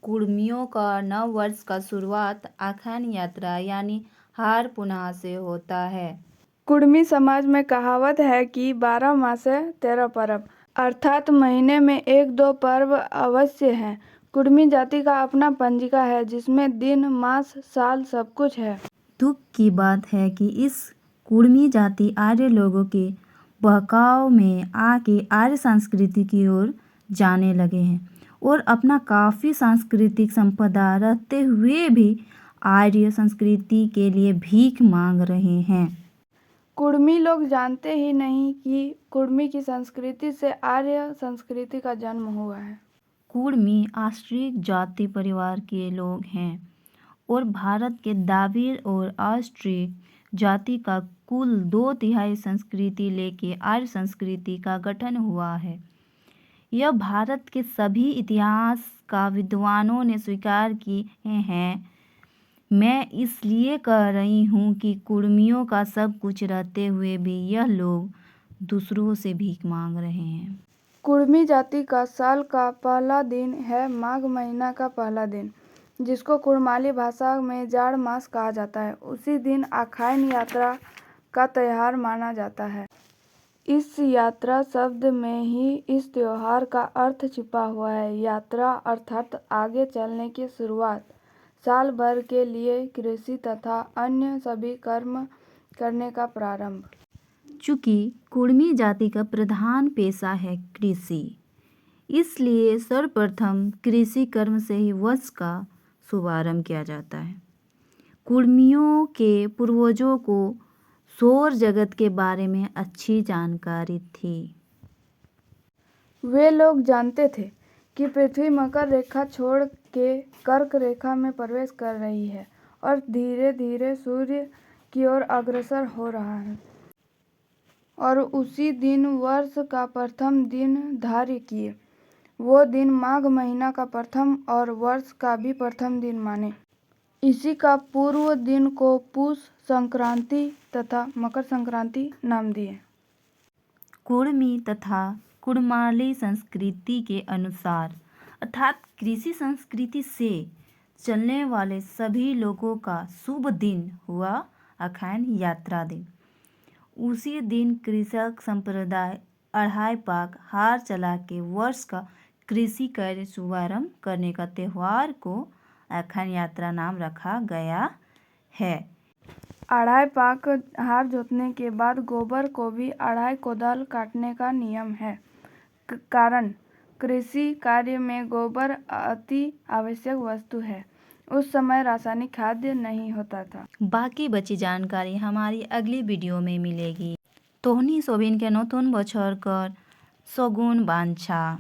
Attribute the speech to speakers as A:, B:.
A: कुर्मियों का नव वर्ष का शुरुआत आखान यात्रा यानी हार पुनः से होता है।
B: कुर्मी समाज में कहावत है कि 12 मासे 13 पर्व, अर्थात महीने में 1-2 पर्व अवश्य हैं। कुर्मी जाति का अपना पंजिका है जिसमें दिन, मास, साल सब कुछ है।
A: दुख की बात है कि इस कुर्मी जाति आर्य लोगों के बहकाव में आके आर्य संस्कृति की ओर जाने लगे हैं और अपना काफ़ी सांस्कृतिक संपदा रहते हुए भी आर्य संस्कृति के लिए भीख मांग रहे हैं।
B: कुर्मी लोग जानते ही नहीं कि कुर्मी की संस्कृति से आर्य संस्कृति का जन्म हुआ है।
A: कुर्मी ऑस्ट्रिक जाति परिवार के लोग हैं और भारत के द्रविड़ और ऑस्ट्रिक जाति का कुल 2/3 संस्कृति लेके आर्य संस्कृति का गठन हुआ है। यह भारत के सभी इतिहास का विद्वानों ने स्वीकार किए हैं। मैं इसलिए कह रही हूँ कि कुर्मियों का सब कुछ रहते हुए भी यह लोग दूसरों से भीख मांग रहे हैं।
B: कुर्मी जाति का साल का पहला दिन है माघ महीना का पहला दिन, जिसको कुड़माली भाषा में जाड़ मास कहा जाता है। उसी दिन आखान यात्रा का त्यौहार माना जाता है। इस यात्रा शब्द में ही इस त्योहार का अर्थ छिपा हुआ है। यात्रा अर्थात आगे चलने की शुरुआत, साल भर के लिए कृषि तथा अन्य सभी कर्म करने का प्रारंभ।
A: चूँकि कुर्मी जाति का प्रधान पेशा है कृषि, इसलिए सर्वप्रथम कृषि कर्म से ही वर्ष का शुभारंभ किया जाता है। कुर्मियों के पूर्वजों को सौर जगत के बारे में अच्छी जानकारी थी।
B: वे लोग जानते थे कि पृथ्वी मकर रेखा छोड़ के कर्क रेखा में प्रवेश कर रही है और धीरे धीरे सूर्य की ओर अग्रसर हो रहा है, और उसी दिन वर्ष का प्रथम दिन धार्य किए। वो दिन माघ महीना का प्रथम और वर्ष का भी प्रथम दिन माने। इसी का पूर्व दिन को पुष संक्रांति तथा मकर संक्रांति नाम दिए।
A: कुर्मी तथा कुड़माली संस्कृति के अनुसार अर्थात कृषि संस्कृति से चलने वाले सभी लोगों का शुभ दिन हुआ आखान यात्रा दिन। उसी दिन कृषक संप्रदाय अढ़ाई पाक हार चला के वर्ष का कृषि कार्य शुभारंभ करने का त्यौहार को आखान यात्रा नाम रखा गया है।
B: अढ़ाई पाक हार जोतने के बाद गोबर को भी अढ़ाई कोदाल काटने का नियम है। कारण कृषि कार्य में गोबर अति आवश्यक वस्तु है। उस समय रासायनिक खाद्य नहीं होता था।
A: बाकी बची जानकारी हमारी अगली वीडियो में मिलेगी। तोहनी सोबिन के नतुन बछर कर सगुन बांछा।